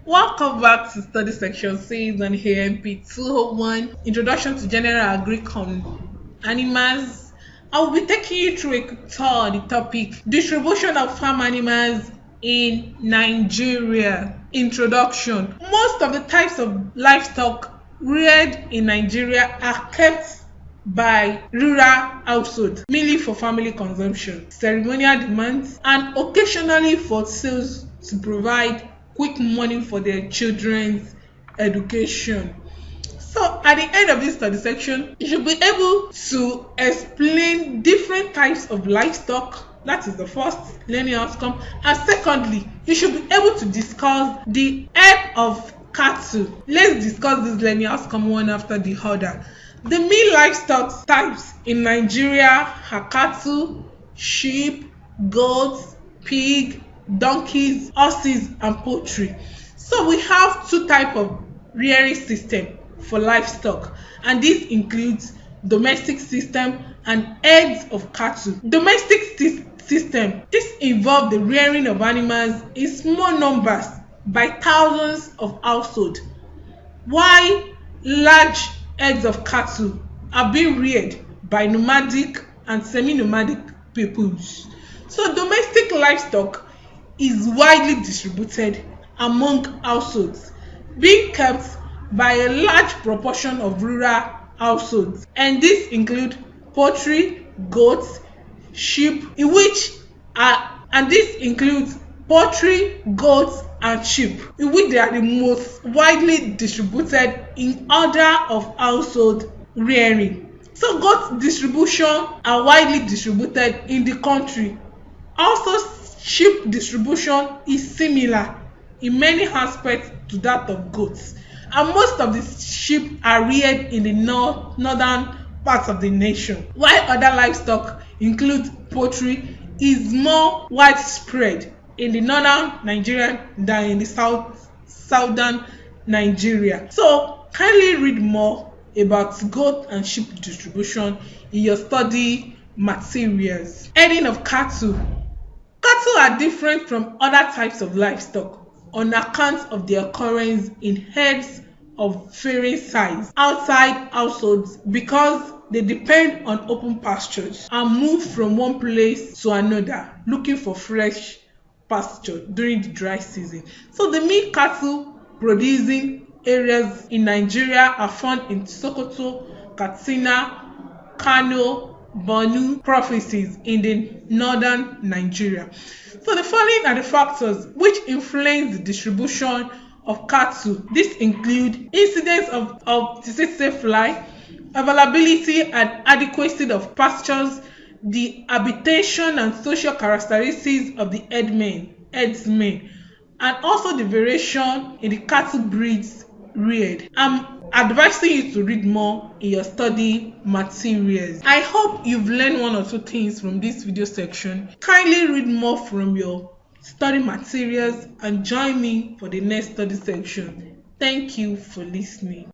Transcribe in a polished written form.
Welcome back to study section 6 on AMP 201 Introduction to General AGRIC on Animals. I will be taking you through a quick tour on the topic Distribution of Farm Animals in Nigeria. Introduction. Most of the types of livestock reared in Nigeria are kept by rural households, mainly for family consumption, ceremonial demands, and occasionally for sales to provide quick money for their children's education. So at the end of this study section, you should be able to explain different types of livestock. That is the first learning outcome. And secondly, you should be able to discuss the herd of cattle. Let's discuss this learning outcome one after the other. The main livestock types in Nigeria are cattle, sheep, goats, pig, donkeys, horses, and poultry. So we have two types of rearing system for livestock, and this includes domestic system and herds of cattle. Domestic system, this involves the rearing of animals in small numbers by thousands of households, while large herds of cattle are being reared by nomadic and semi-nomadic peoples. So domestic livestock is widely distributed among households, being kept by a large proportion of rural households, and this include poultry, goats, sheep, and sheep, in which they are the most widely distributed in order of household rearing. So goat distribution are widely distributed in the country. Also, sheep distribution is similar in many aspects to that of goats, and most of the sheep are reared in the northern parts of the nation, while other livestock include poultry is more widespread in the northern Nigeria than in the southern Nigeria. So kindly read more about goat and sheep distribution in your study materials. Herding of cattle. Cattle are different from other types of livestock on account of their occurrence in herds of varying size outside households because they depend on open pastures and move from one place to another looking for fresh pasture during the dry season. So the main cattle producing areas in Nigeria are found in Sokoto, Katsina, Kano, Borno provinces in the northern Nigeria. So the following are the factors which influence the distribution of cattle. This include incidence of tsetse fly, availability and adequacy of pastures, the habitation and social characteristics of the herdsmen, and also the variation in the cattle breeds reared. I'm advising you to read more in your study materials. I hope you've learned one or two things from this video section. Kindly read more from your study materials and join me for the next study section. Thank you for listening.